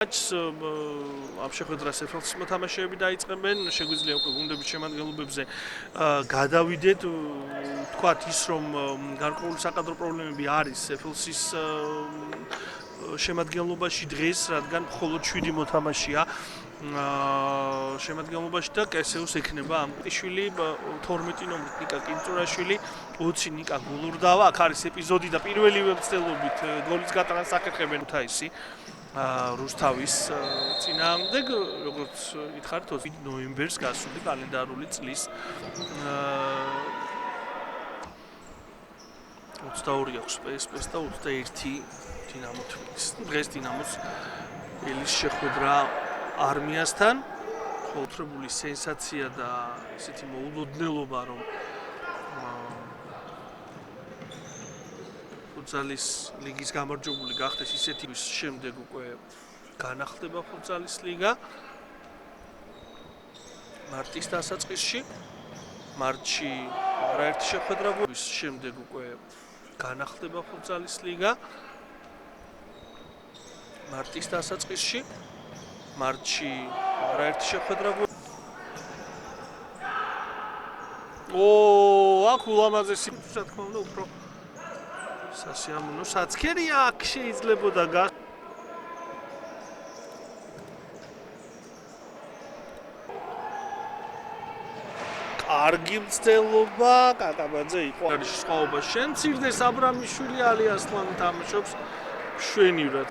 ამ შეხვედრას ეფელსის მოთამაშეები დაიწყებენ, შეგვიძლია უკვე გუნდების შემადგენლობებზე გადავიდეთ, თქვათ ის რომ გარკვეული საკადრო პრობლემები არის ეფელსის შემადგენლობაში დღეს, რადგან მხოლოდ 7 მოთამაშეა შემადგენლობაში და კესეუს ექნება ამტიშვილი 12 ნომრით ნიკა კინწურაშვილი 20 ნიკა გულურდავა. აქ არის ეპიზოდი და პირველივე მცდელობით გოლის გატანას აკეთებენ თაისი რუსთავის წინააღმდეგ, როგორც ითხარით 20 ნოემბერს გასული კალენდარული წლის 22 აქვს PSP-ს და 21 დინამო თბილისს. დღეს დინამოს ელის შეხვედრა არმიასთან, ხოლმე სენსაცია და ესეთი მოულოდნელობა, რომ ფუტზალის ლიგის გამარჯვებული გახდეს ისეთი შემდეგ უკვე განახლდება ფუტზალის ლიგა მარტის დასაწყისში. მარტში არაერთი შეხვედრა გვაქვს, შემდეგ უკვე განახლდება ფუტზალის ლიგა მარტის დასაწყისში. მარტში არაერთი შეხვედრა გვაქვს. აქ ულამაზესი რა თქმა უნდა უფრო სასიამოვნო საცქერია, აქ შეიძლებოდა კარგი მცდელობა, კაკაბაძე იყო. არის სხვაობა, შენ მცირდეს აბრამიშვილი ალიასლან თამაშობს მშვენივრად.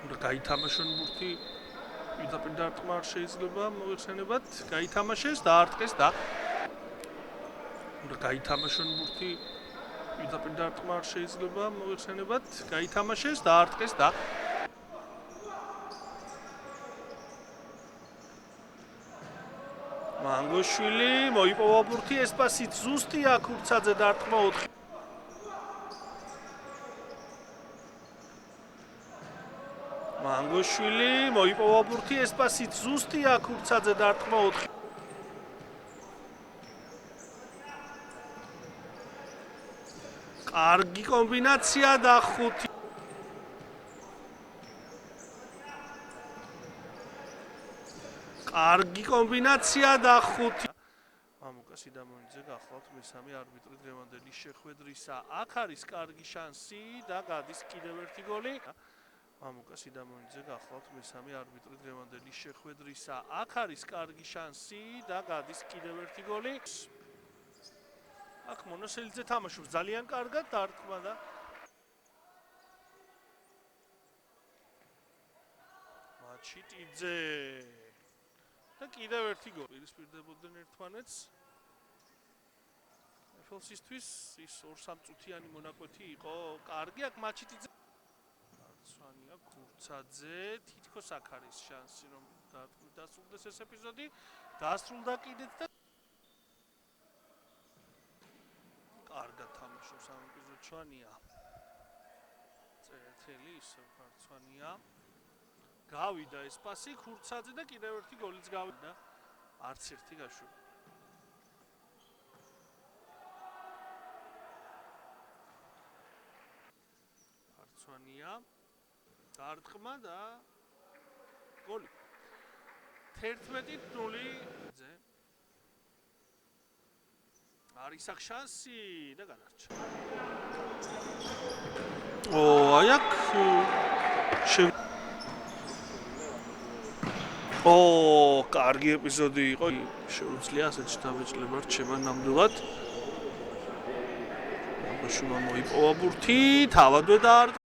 უნდა გაითამაშონ ბურთი, პირდაპირ დარტყმა არ შეიძლება მოიხსენებათ, გაითამაშეს, დაარტყეს და უნდა გაითამაშონ ბურთი, პირდაპირ დარტყმა არ შეიძლება მოიხსენებათ, გაითამაშეს, დაარტყეს და მანგოშვილი მოიპოვა ბურთი, ესპასით ზუსტია ქურცაძე დარტყმა 4. მანგოშვილი მოიპოვა ბურთი, ესპასით ზუსტია ქურცაძე დარტყმა 4. კარგი კომბინაცია და 5. კარგი კომბინაცია და 5. მამუკა სიდამონიძე გახლავთ მესამე არბიტრი დღევანდელი შეხვედრისა. აქ არის კარგი შანსი და გადის კიდევ ერთი გოლი. მამუკა სიდამონიძე გახლავთ მესამე არბიტრი დღევანდელი შეხვედრისა. აქ არის კარგი შანსი და გადის კიდევ ერთი გოლი. აქ მონოსელიძე თამაშობს ძალიან კარგად, დარტყმა და მაჩიტიძე და კიდევ ერთი გოლი. პირისპირდებოდნენ ერთმანეთს. ეფელსისთვის ის 2-3 წუთიანი მონაკვეთი იყო კარგი. აქ მაჩიტიძე სვანია ქურცაძე, თითქოს აქ არის შანსი რომ დასრულდეს ეს ეპიზოდი. დასრულდა კიდეც და კარგად თამაშობს ამ ეპიზოდში სვანია. წერეთელი ისევ სვანია. გავიდა ეს პასი ქურცაძე და კიდევ ერთი გოლიც გავიდა. არც ერთი გაშვება. სვანია. დარტყმა და გოლი. 11-0 არის აქ შანსი და განარჩა. აი აქ კარგი ეპიზოდი იყო. შეუძლია ასეთ შთაბეჭდილება რჩება ნამდვილად. მაშინ მოიპოვა ბურთი, თავადვე და